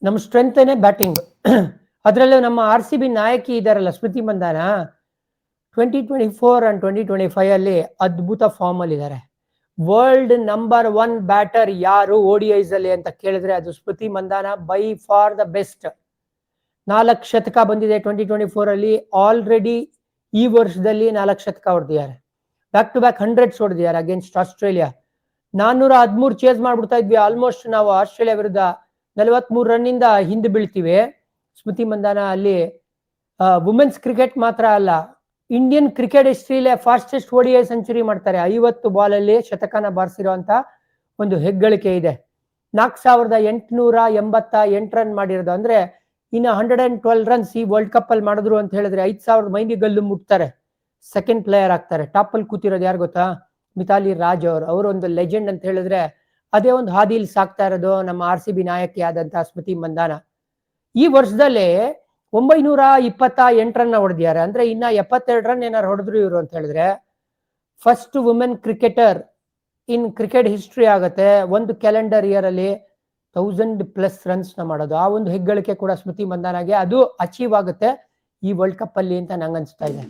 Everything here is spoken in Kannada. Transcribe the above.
ನಮ್ಮ ಸ್ಟ್ರೆಂತ್ ಬ್ಯಾಟಿಂಗ್. ಅದರಲ್ಲೂ ನಮ್ಮ RCB ನಾಯಕಿ ಇದಾರಲ್ಲ ಸ್ಮೃತಿ ಮಂದಾನ, 2024 ಅಂಡ್ 2025 ಅಲ್ಲಿ ಅದ್ಭುತ ಫಾರ್ಮ್ ಅಲ್ಲಿ ಇದ್ದಾರೆ. ವರ್ಲ್ಡ್ ನಂಬರ್ 1 ಬ್ಯಾಟರ್ ಯಾರು ODIs ಅಲ್ಲಿ ಅಂತ ಕೇಳಿದ್ರೆ ಅದು Smriti Mandhana, by far the best. 4 ಶತಕ ಬಂದಿದೆ 2024 ಅಲ್ಲಿ. ಆಲ್ರೆಡಿ ಈ ವರ್ಷದಲ್ಲಿ 4 ಶತಕ ಹೊಡೆದಿದ್ದಾರೆ. ಬ್ಯಾಕ್ ಟು ಬ್ಯಾಕ್ 100s ಹೊಡೆದಿದ್ದಾರೆ ಅಗೇನ್ಸ್ಟ್ ಆಸ್ಟ್ರೇಲಿಯಾ. 413 ಚೇಸ್ ಮಾಡ್ಬಿಡ್ತಾ ಇದ್ವಿ. ಆಲ್ಮೋಸ್ಟ್ ನಾವು ಆಸ್ಟ್ರೇಲಿಯಾ ವಿರುದ್ಧ 43 ರನ್ನಿಂದ ಹಿಂದೆ ಬೀಳ್ತೀವಿ. ಸ್ಮೃತಿ ಮಂದಾನ ಅಲ್ಲಿ ವುಮೆನ್ಸ್ ಕ್ರಿಕೆಟ್ ಮಾತ್ರ ಅಲ್ಲ, ಇಂಡಿಯನ್ ಕ್ರಿಕೆಟ್ ಹಿಸ್ಟ್ರಿಲೇ ಫಾಸ್ಟೆಸ್ಟ್ ODI ಸೆಂಚುರಿ ಮಾಡ್ತಾರೆ. 50 ಬಾಲಲ್ಲಿ ಶತಕನ ಬಾರಿಸಿರುವಂತ ಒಂದು ಹೆಗ್ಗಳಿಕೆ ಇದೆ. 4888 ರನ್ ಮಾಡಿರೋದು. ಅಂದ್ರೆ ಇನ್ನು 112 ರನ್ಸ್ ಈ ವರ್ಲ್ಡ್ ಕಪ್ ಅಲ್ಲಿ ಮಾಡಿದ್ರು ಅಂತ ಹೇಳಿದ್ರೆ 5000 ಮೈಲಿಗಲ್ಲು ಮುಟ್ತಾರೆ, ಸೆಕೆಂಡ್ ಪ್ಲೇಯರ್ ಆಗ್ತಾರೆ. ಟಾಪ್ ಅಲ್ಲಿ ಕೂತಿರೋದು ಯಾರು ಗೊತ್ತಾ? ಮಿತಾಲಿ ರಾಜ್ ಅವರು ಒಂದು ಲೆಜೆಂಡ್ ಅಂತ ಹೇಳಿದ್ರೆ ಅದೇ ಒಂದು ಹಾದಿಲಿ ಸಾಕ್ತಾ ಇರೋದು ನಮ್ಮ RCB ನಾಯಕಿ ಆದಂತಹ ಸ್ಮೃತಿ ಮಂದಾನ. ಈ ವರ್ಷದಲ್ಲಿ 928 ರನ್ ಹೊಡೆದಿದ್ದಾರೆ. ಅಂದ್ರೆ ಇನ್ನ 72 ರನ್ ಏನಾರು ಹೊಡೆದ್ರು ಇವರು ಅಂತ ಹೇಳಿದ್ರೆ ಫಸ್ಟ್ ವುಮೆನ್ ಕ್ರಿಕೆಟರ್ ಇನ್ ಕ್ರಿಕೆಟ್ ಹಿಸ್ಟ್ರಿ ಆಗುತ್ತೆ ಒಂದು ಕ್ಯಾಲೆಂಡರ್ ಇಯರ್ ಅಲ್ಲಿ 1000+ ರನ್ಸ್ ನ ಮಾಡೋದು. ಆ ಒಂದು ಹೆಗ್ಗಳಿಕೆ ಕೂಡ ಸ್ಮೃತಿ ಮಂದಾನಾಗೆ ಅದು ಅಚೀವ್ ಆಗುತ್ತೆ ಈ ವರ್ಲ್ಡ್ ಕಪ್ ಅಲ್ಲಿ ಅಂತ ನಂಗೆ ಅನ್ಸ್ತಾ ಇದೆ.